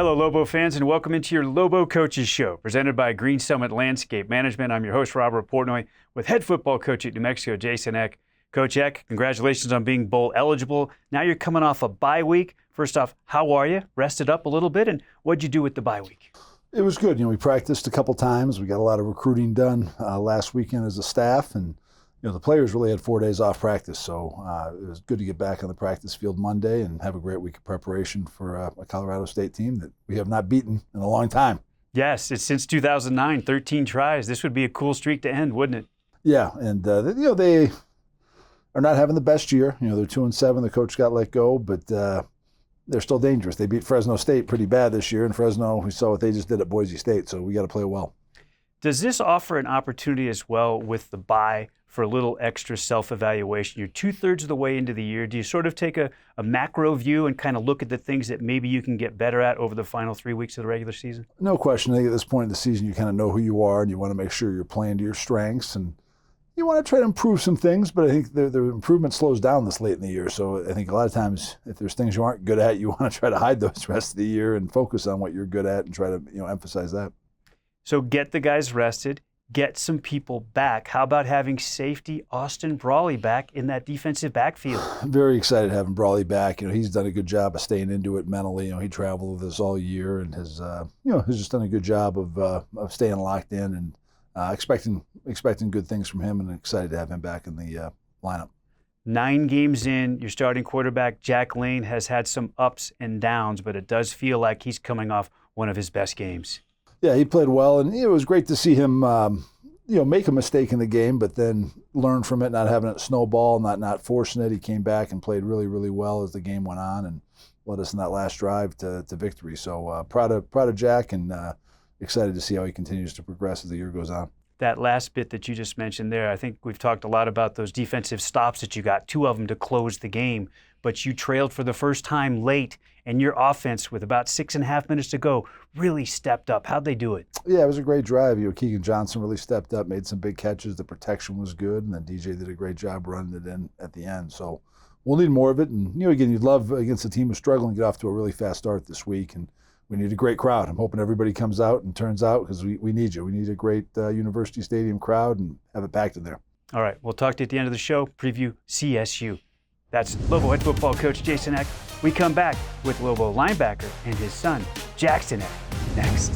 Hello, Lobo fans, and welcome into your Lobo Coaches Show, presented by Green Summit Landscape Management. I'm your host, Robert Portnoy, with head football coach at New Mexico, Jason Eck. Coach Eck, congratulations on being bowl eligible. Now you're coming off a bye week. First off, how are you? Rested up a little bit, and what'd you do with the bye week? It was good. We practiced a couple times. We got a lot of recruiting done last weekend as a staff, and the players really had 4 days off practice, so it was good to get back on the practice field Monday and have a great week of preparation for a Colorado State team that we have not beaten in a long time. Yes, it's since 2009, 13 tries. This would be a cool streak to end, wouldn't it? Yeah, and they are not having the best year. They're 2-7. The coach got let go, but they're still dangerous. They beat Fresno State pretty bad this year, and Fresno, we saw what they just did at Boise State, so we got to play well. Does this offer an opportunity as well with the bye for a little extra self-evaluation? You're 2/3 of the way into the year. Do you sort of take a macro view and kind of look at the things that maybe you can get better at over the final 3 weeks of the regular season? No question. I think at this point in the season, you kind of know who you are, and you want to make sure you're playing to your strengths, and you want to try to improve some things, but I think the improvement slows down this late in the year. So I think a lot of times if there's things you aren't good at, you want to try to hide those the rest of the year and focus on what you're good at and try to emphasize that. So get the guys rested, get some people back. How about having safety Austin Brawley back in that defensive backfield? I'm very excited having Brawley back. He's done a good job of staying into it mentally. He traveled with us all year and has just done a good job of staying locked in, and expecting good things from him, and excited to have him back in the lineup. 9 games in, your starting quarterback, Jack Lane, has had some ups and downs, but it does feel like he's coming off one of his best games. Yeah, he played well, and it was great to see him make a mistake in the game, but then learn from it, not having it snowball, not forcing it. He came back and played really, really well as the game went on and led us in that last drive to victory. So proud of Jack, and excited to see how he continues to progress as the year goes on. That last bit that you just mentioned there, I think we've talked a lot about those defensive stops that you got, 2 of them to close the game, but you trailed for the first time late, and your offense, with about 6.5 minutes to go, really stepped up. How'd they do it? Yeah, it was a great drive. Keegan Johnson really stepped up, made some big catches. The protection was good, and then DJ did a great job running it in at the end. So we'll need more of it. And, again, you'd love against a team who's struggling to get off to a really fast start this week, and we need a great crowd. I'm hoping everybody comes out and turns out, because we need you. We need a great University Stadium crowd and have it packed in there. All right, we'll talk to you at the end of the show. Preview CSU. That's Lobo head football coach Jason Eck. We come back with Lobo linebacker and his son, Jaxton Eck, next.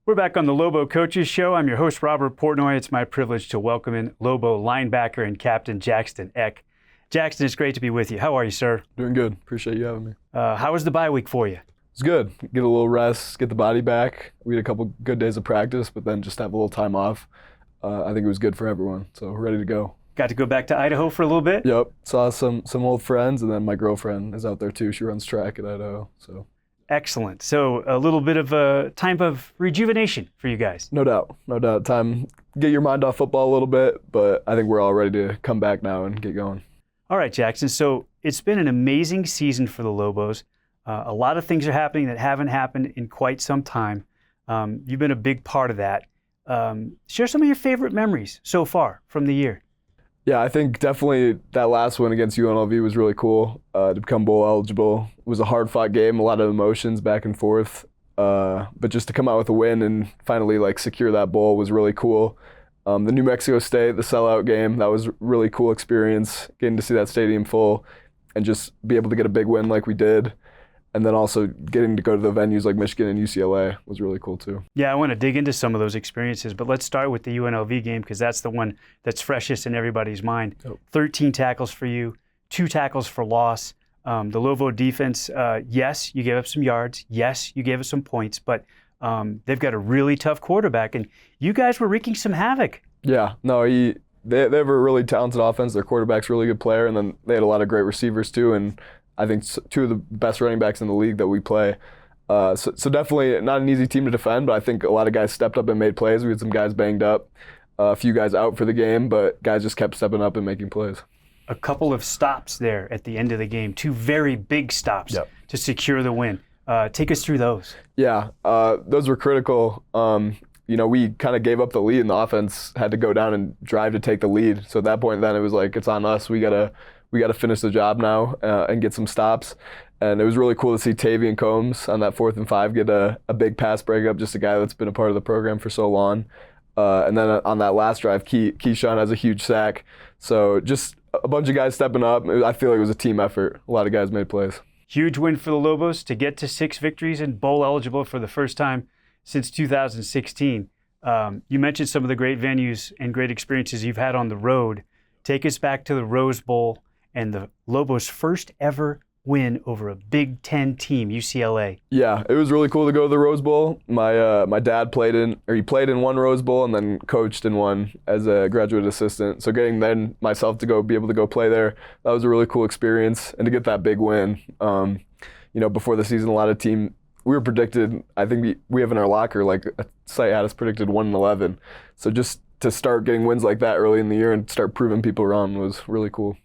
We're back on the Lobo Coaches Show. I'm your host, Robert Portnoy. It's my privilege to welcome in Lobo linebacker and captain Jaxton Eck. Jaxton, it's great to be with you. How are you, sir? Doing good. Appreciate you having me. How was the bye week for you? It's good. Get a little rest, get the body back. We had a couple good days of practice, but then just have a little time off. I think it was good for everyone, so we're ready to go. Got to go back to Idaho for a little bit? Yep. Saw some old friends, and then my girlfriend is out there too. She runs track at Idaho. So. Excellent. So a little bit of a time of rejuvenation for you guys. No doubt. Time, get your mind off football a little bit, but I think we're all ready to come back now and get going. All right, Jaxton. So it's been an amazing season for the Lobos. A lot of things are happening that haven't happened in quite some time. You've been a big part of that. Share some of your favorite memories so far from the year. Yeah, I think definitely that last one against UNLV was really cool. To become bowl eligible, it was a hard-fought game, a lot of emotions back and forth. But just to come out with a win and finally secure that bowl was really cool. The New Mexico State, the sellout game, that was a really cool experience, getting to see that stadium full and just be able to get a big win like we did. And then also getting to go to the venues like Michigan and UCLA was really cool too. Yeah, I want to dig into some of those experiences, but let's start with the UNLV game because that's the one that's freshest in everybody's mind. Yep. 13 tackles for you, 2 tackles for loss. The Lobo defense, yes, you gave up some yards. Yes, you gave us some points, but they've got a really tough quarterback, and you guys were wreaking some havoc. Yeah, no, they have a really talented offense. Their quarterback's a really good player, and then they had a lot of great receivers too, and I think 2 of the best running backs in the league that we play. So definitely not an easy team to defend, but I think a lot of guys stepped up and made plays. We had some guys banged up, a few guys out for the game, but guys just kept stepping up and making plays. A couple of stops there at the end of the game, 2 very big stops to secure the win. Take us through those. Yeah, those were critical. We kind of gave up the lead, and the offense had to go down and drive to take the lead. So at that point, then it was like, it's on us. We gotta finish the job now and get some stops. And it was really cool to see Tavian Combs on that 4th and 5 get a big pass breakup, just a guy that's been a part of the program for so long. And then on that last drive, Keyshawn has a huge sack. So just a bunch of guys stepping up. I feel like it was a team effort. A lot of guys made plays. Huge win for the Lobos to get to 6 victories and bowl eligible for the first time since 2016. You mentioned some of the great venues and great experiences you've had on the road. Take us back to the Rose Bowl and the Lobos' first ever win over a Big Ten team, UCLA. Yeah, it was really cool to go to the Rose Bowl. My dad played in one Rose Bowl and then coached in one as a graduate assistant. So getting then myself to be able to go play there, that was a really cool experience. And to get that big win, before the season, a lot of we were predicted, I think we have in our locker, like a site had us predicted 1-11. So just to start getting wins like that early in the year and start proving people wrong was really cool.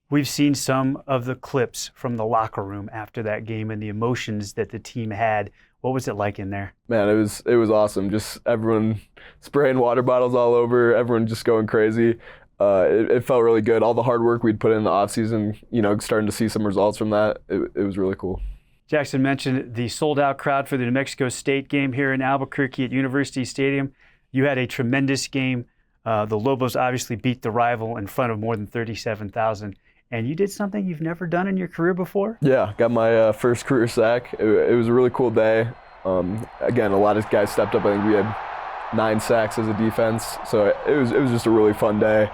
We've seen some of the clips from the locker room after that game and the emotions that the team had. What was it like in there? Man, it was awesome. Just everyone spraying water bottles all over, everyone just going crazy. It felt really good. All the hard work we'd put in the offseason, starting to see some results from that, it was really cool. Jackson mentioned the sold-out crowd for the New Mexico State game here in Albuquerque at University Stadium. You had a tremendous game. The Lobos obviously beat the rival in front of more than 37,000. And you did something you've never done in your career before? Yeah, got my first career sack. It was a really cool day. Again, a lot of guys stepped up. I think we had 9 sacks as a defense. So it was just a really fun day.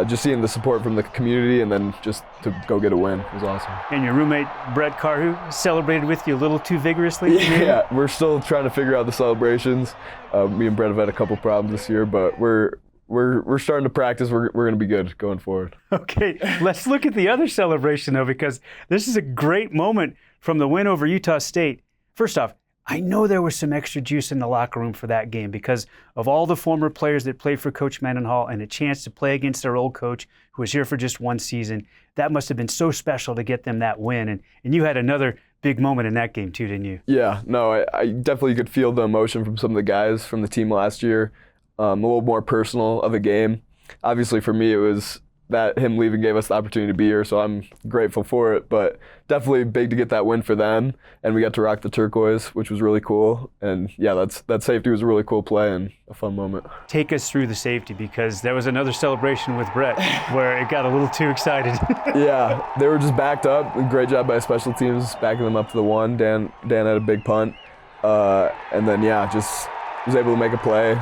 Just seeing the support from the community and then just to go get a win was awesome. And your roommate, Brett Carhu, celebrated with you a little too vigorously? Yeah, we're still trying to figure out the celebrations. Me and Brett have had a couple problems this year, but we're starting to practice. We're going to be good going forward. Okay, let's look at the other celebration, though, because this is a great moment from the win over Utah State. First off, I know there was some extra juice in the locker room for that game because of all the former players that played for Coach Mendenhall and a chance to play against their old coach who was here for just one season. That must have been so special to get them that win. And you had another big moment in that game too, didn't you? Yeah, no, I definitely could feel the emotion from some of the guys from the team last year. A little more personal of a game. Obviously for me it was that him leaving gave us the opportunity to be here, so I'm grateful for it, but definitely big to get that win for them, and we got to rock the turquoise, which was really cool. And yeah, that safety was a really cool play and a fun moment. Take us through the safety, because there was another celebration with Brett where it got a little too excited. Yeah, they were just backed up. Great job by special teams backing them up to the one. Dan had a big punt, and then just was able to make a play.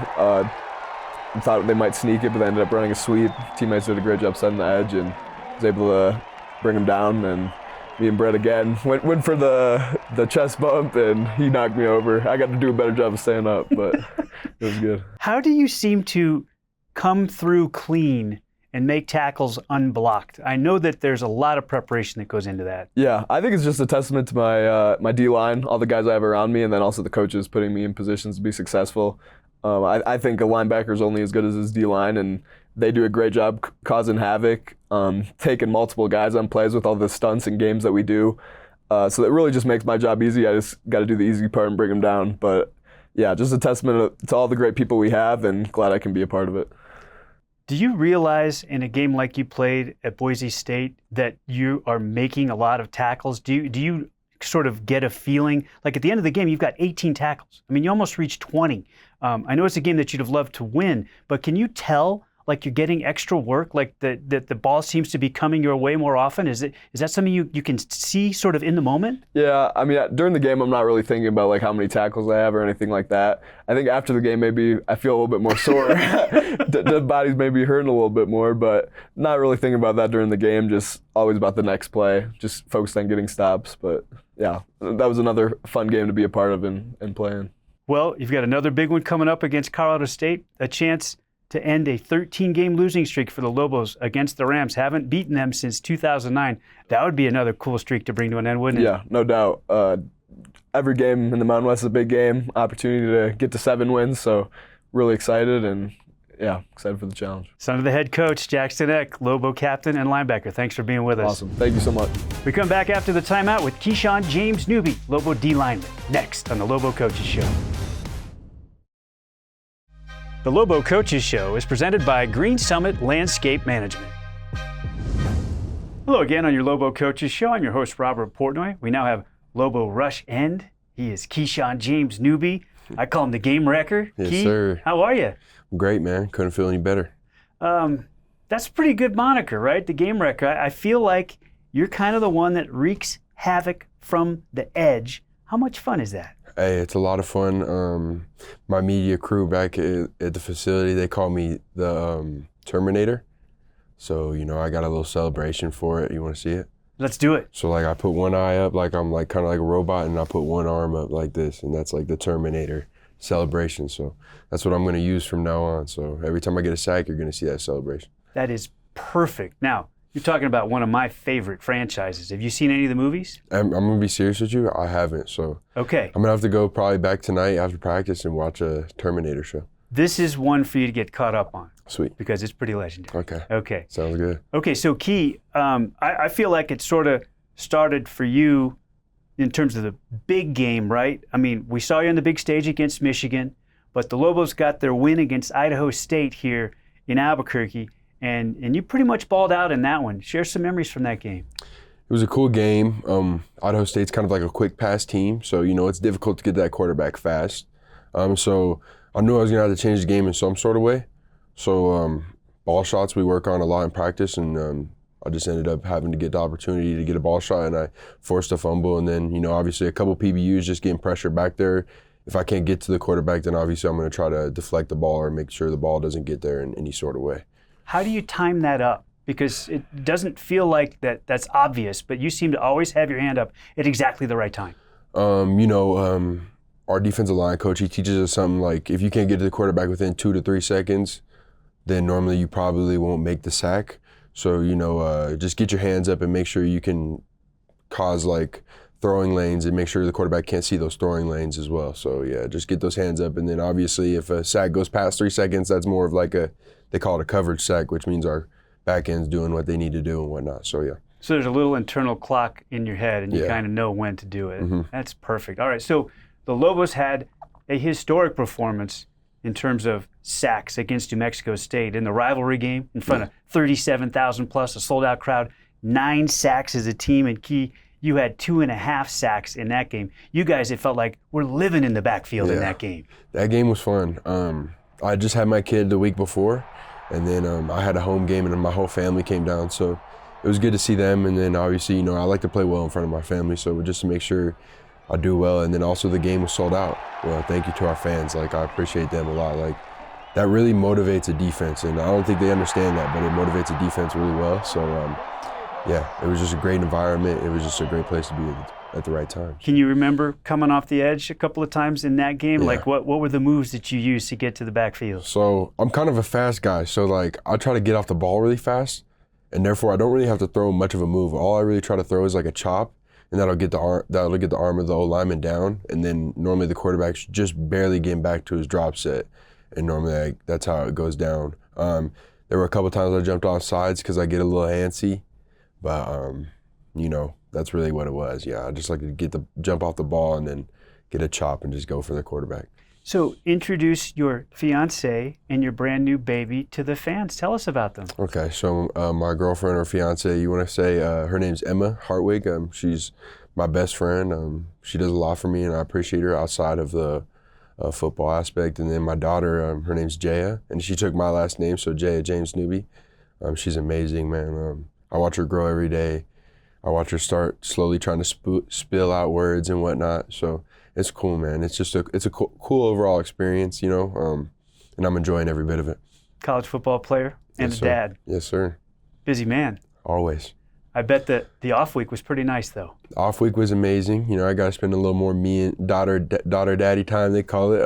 Thought they might sneak it, but they ended up running a sweep. Teammates did a great job setting the edge and was able to bring them down. And me and Brett again went for the chest bump, and he knocked me over. I got to do a better job of staying up, but it was good. How do you seem to come through clean and make tackles unblocked? I know that there's a lot of preparation that goes into that. Yeah, I think it's just a testament to my D-line, all the guys I have around me, and then also the coaches putting me in positions to be successful. I think a linebacker is only as good as his D-line, and they do a great job causing havoc, taking multiple guys on plays with all the stunts and games that we do. So it really just makes my job easy. I just got to do the easy part and bring them down. But yeah, just a testament to all the great people we have, and glad I can be a part of it. Do you realize in a game like you played at Boise State that you are making a lot of tackles? Do you sort of get a feeling, like at the end of the game, you've got 18 tackles. I mean, you almost reached 20. I know it's a game that you'd have loved to win, but can you tell like you're getting extra work, like that the ball seems to be coming your way more often? Is that something you can see sort of in the moment? Yeah, I mean, during the game, I'm not really thinking about like how many tackles I have or anything like that. I think after the game, maybe I feel a little bit more sore. The body's maybe hurting a little bit more, but not really thinking about that during the game, just always about the next play, just focused on getting stops. But yeah, that was another fun game to be a part of and playing. Well, you've got another big one coming up against Colorado State, a chance to end a 13-game losing streak for the Lobos against the Rams. Haven't beaten them since 2009. That would be another cool streak to bring to an end, wouldn't it? Yeah, no doubt. Every game in the Mountain West is a big game, opportunity to get to 7 wins, so really excited and yeah, excited for the challenge. Son of the head coach, Jaxton Eck, Lobo captain and linebacker. Thanks for being with us. Awesome. Thank you so much. We come back after the timeout with Keyshawn James-Newby, Lobo D lineman, next on the Lobo Coaches Show. The Lobo Coaches Show is presented by Green Summit Landscape Management. Hello again on your Lobo Coaches Show. I'm your host, Robert Portnoy. We now have Lobo rush end. He is Keyshawn James-Newby. I call him the game wrecker. Yes, Key, sir. how are you? Great, man. Couldn't feel any better. That's a pretty good moniker, right? The game wrecker. I feel like you're kind of the one that wreaks havoc from the edge. How much fun is that? Hey, it's a lot of fun. My media crew back at the facility, they call me the Terminator. So, I got a little celebration for it. You want to see it? Let's do it. So, I put one eye up like I'm kind of like a robot, and I put one arm up like this, and that's like the Terminator celebration. So, that's what I'm going to use from now on. So, every time I get a sack, you're going to see that celebration. That is perfect. Now, you're talking about one of my favorite franchises. Have you seen any of the movies? I'm going to be serious with you. I haven't. So, Okay. I'm going to have to go probably back tonight after practice and watch a Terminator show. This is one for you to get caught up on. Sweet. Because it's pretty legendary. Okay. Okay. Sounds good. Okay, so Key, I feel like it sort of started for you in terms of the big game, right? I mean, we saw you on the big stage against Michigan, but the Lobos got their win against Idaho State here in Albuquerque, and you pretty much balled out in that one. Share some memories from that game. It was a cool game. Idaho State's kind of like a quick pass team, so it's difficult to get that quarterback fast. So I knew I was gonna have to change the game in some sort of way. So ball shots we work on a lot in practice, and I just ended up having to get the opportunity to get a ball shot, and I forced a fumble, and then obviously a couple PBUs, just getting pressure back there. If I can't get to the quarterback, then obviously I'm gonna try to deflect the ball or make sure the ball doesn't get there in any sort of way. How do you time that up? Because it doesn't feel like that's obvious, but you seem to always have your hand up at exactly the right time. Our defensive line coach, he teaches us something like if you can't get to the quarterback within 2 to 3 seconds, then normally you probably won't make the sack. So, just get your hands up and make sure you can cause like throwing lanes and make sure the quarterback can't see those throwing lanes as well. So, yeah, just get those hands up. And then obviously if a sack goes past 3 seconds, that's more of like they call it a coverage sack, which means our back end's doing what they need to do and whatnot. So, yeah. So there's a little internal clock in your head and you kind of know when to do it. Mm-hmm. That's perfect. All right, so the Lobos had a historic performance in terms of sacks against New Mexico State in the rivalry game in front of 37,000 plus, a sold-out crowd, 9 sacks as a team. And Key, you had 2.5 sacks in that game. You guys, it felt like we're living in the backfield in that game. That game was fun. I just had my kid the week before, and then I had a home game, and my whole family came down. So it was good to see them. And then obviously, I like to play well in front of my family, so just to make sure I do well. And then also the game was sold out. Well, thank you to our fans. I appreciate them a lot. That really motivates a defense, and I don't think they understand that, but it motivates a defense really well. So, it was just a great environment. It was just a great place to be at the right time. Can you remember coming off the edge a couple of times in that game? Yeah. Like what were the moves that you used to get to the backfield? So I'm kind of a fast guy. So I try to get off the ball really fast, and therefore I don't really have to throw much of a move. All I really try to throw is like a chop, and that'll get the arm of the O-lineman down, and then normally the quarterback's just barely getting back to his drop set, and normally that's how it goes down. There were a couple times I jumped off sides because I get a little antsy, but that's really what it was. Yeah, I just like to jump off the ball and then get a chop and just go for the quarterback. So introduce your fiance and your brand new baby to the fans. Tell us about them. Okay, so my girlfriend or fiance, you want to say her name's Emma Hartwig. She's my best friend. She does a lot for me, and I appreciate her outside of the football aspect. And then my daughter, her name's Jaya, and she took my last name, so Jaya James-Newby. She's amazing, man. I watch her grow every day. I watch her start slowly trying to spill out words and whatnot. So it's cool, man. It's just it's a cool overall experience, and I'm enjoying every bit of it. College football player and Yes, a dad. Yes, sir. Busy man. Always. I bet that the off week was pretty nice, though. Off week was amazing. I got to spend a little more me and daughter-daddy time, they call it.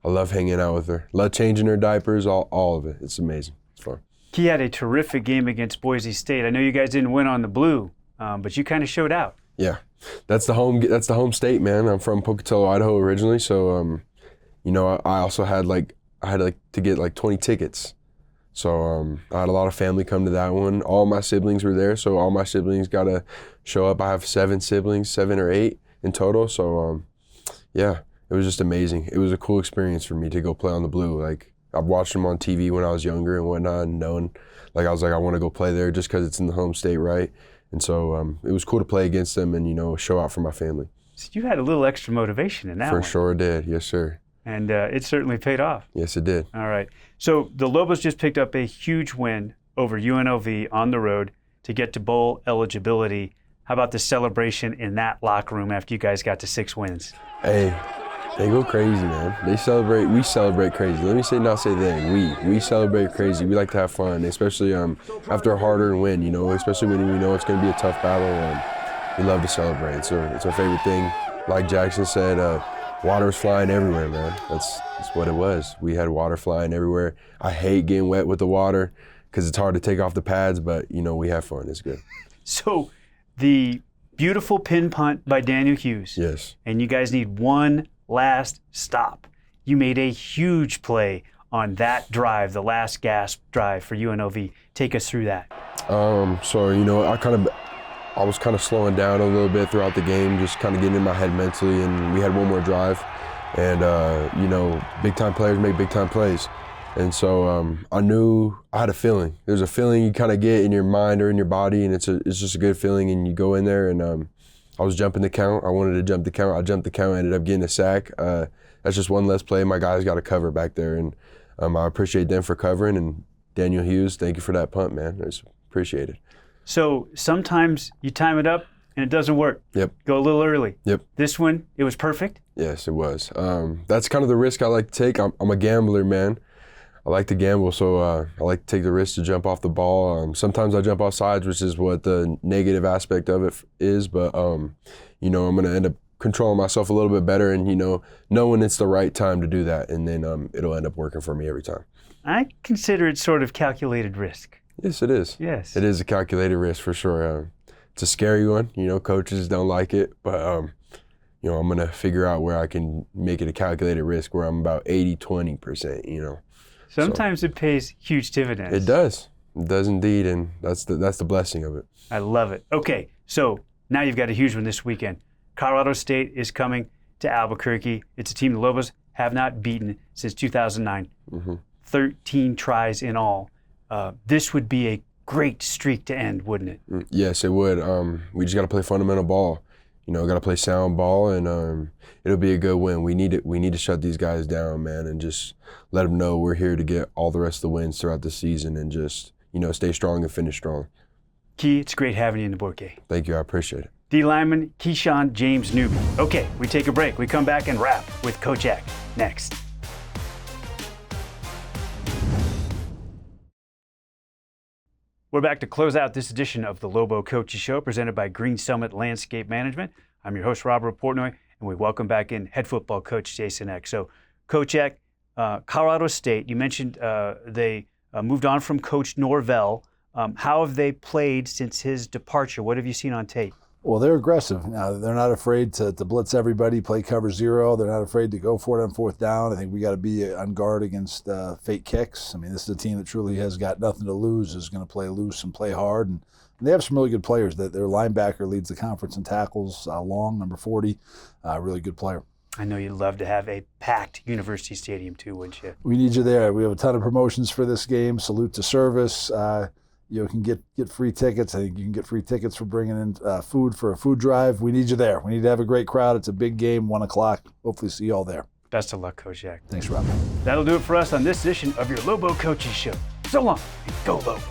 I love hanging out with her. Love changing her diapers, all of it. It's amazing. It's fun. He had a terrific game against Boise State. I know you guys didn't win on the blue, but you kind of showed out. Yeah, that's the home state, man. I'm from Pocatello, Idaho originally, so I also had to get 20 tickets. So I had a lot of family come to that one. All my siblings were there, so all my siblings got to show up. I have 7 siblings, 7 or 8 in total. So it was just amazing. It was a cool experience for me to go play on the blue. I've watched them on TV when I was younger and whatnot, and knowing Like I was like, I want to go play there just because it's in the home state, right? And so it was cool to play against them and, you know, show out for my family. So you had a little extra motivation in that one. For sure did, yes, sir. And it certainly paid off. Yes, it did. All right. So the Lobos just picked up a huge win over UNLV on the road to get to bowl eligibility. How about the celebration in that locker room after you guys got to 6 wins? Hey, they go crazy, man. They celebrate. We celebrate crazy. Let me not say they. We celebrate crazy. We like to have fun, especially after a hard-earned win. You know, especially when we know it's going to be a tough battle. We love to celebrate. So it's our favorite thing. Like Jackson said, water was flying everywhere, man. That's what it was. We had water flying everywhere. I hate getting wet with the water because it's hard to take off the pads, but you know, we have fun. It's good. So the beautiful pin punt by Daniel Hughes. Yes. And you guys need one last stop. You made a huge play on that drive, the last gasp drive for UNLV. Take us through that. So, you know, I was kind of slowing down a little bit throughout the game, just kind of getting in my head mentally, and we had one more drive. And, you know, big-time players make big-time plays. And so I knew, I had a feeling. There's a feeling you kind of get in your mind or in your body, and it's just a good feeling, and you go in there, and I was jumping the count. I wanted to jump the count. I jumped the count, ended up getting a sack. That's just one less play. My guys got to cover back there, and I appreciate them for covering. And Daniel Hughes, thank you for that punt, man. I just appreciate it. So sometimes you time it up, and it doesn't work. Yep. Go a little early. Yep. This one, it was perfect? Yes, it was. That's kind of the risk I like to take. I'm a gambler, man. I like to gamble, so I like to take the risk to jump off the ball. Sometimes I jump off sides, which is what the negative aspect of it is, but, you know, I'm going to end up controlling myself a little bit better and, you know, knowing it's the right time to do that, and then it'll end up working for me every time. I consider it sort of calculated risk. Yes, it is. Yes. It is a calculated risk for sure. It's a scary one. You know, coaches don't like it, but, you know, I'm going to figure out where I can make it a calculated risk where I'm about 80-20%, you know. Sometimes it pays huge dividends. It does. It does indeed, and that's the blessing of it. I love it. Okay, so now you've got a huge one this weekend. Colorado State is coming to Albuquerque. It's a team the Lobos have not beaten since 2009. Mm-hmm. 13 tries in all. This would be a great streak to end, wouldn't it? Yes, it would. We just got to play fundamental ball. You know, got to play sound ball, and it'll be a good win. We need it. We need to shut these guys down, man, and just let them know we're here to get all the rest of the wins throughout the season, and just, you know, stay strong and finish strong. Key, it's great having you in the Bouquet. Thank you. I appreciate it. D lineman Keyshawn James-Newby. Okay, we take a break. We come back and wrap with Coach Eck next. We're back to close out this edition of the Lobo Coaches Show, presented by Green Summit Landscape Management. I'm your host, Robert Portnoy, and we welcome back in head football coach Jason Eck. So, Coach Eck, Colorado State, you mentioned they moved on from Coach Norvell. How have they played since his departure? What have you seen on tape? Well, they're aggressive. Now, they're not afraid to blitz everybody, play cover zero. They're not afraid to go for it on fourth down. I think we got to be on guard against fake kicks. I mean, this is a team that truly has got nothing to lose, is going to play loose and play hard. And they have some really good players. Their linebacker leads the conference in tackles, Long, number 40, really good player. I know you'd love to have a packed University Stadium too, wouldn't you? We need you there. We have a ton of promotions for this game. Salute to service. You can get free tickets. I think you can get free tickets for bringing in food for a food drive. We need you there. We need to have a great crowd. It's a big game, 1 o'clock. Hopefully see you all there. Best of luck, Coach Eck. Thanks, Rob. That'll do it for us on this edition of your Lobo Coaches Show. So long, and go Lobos.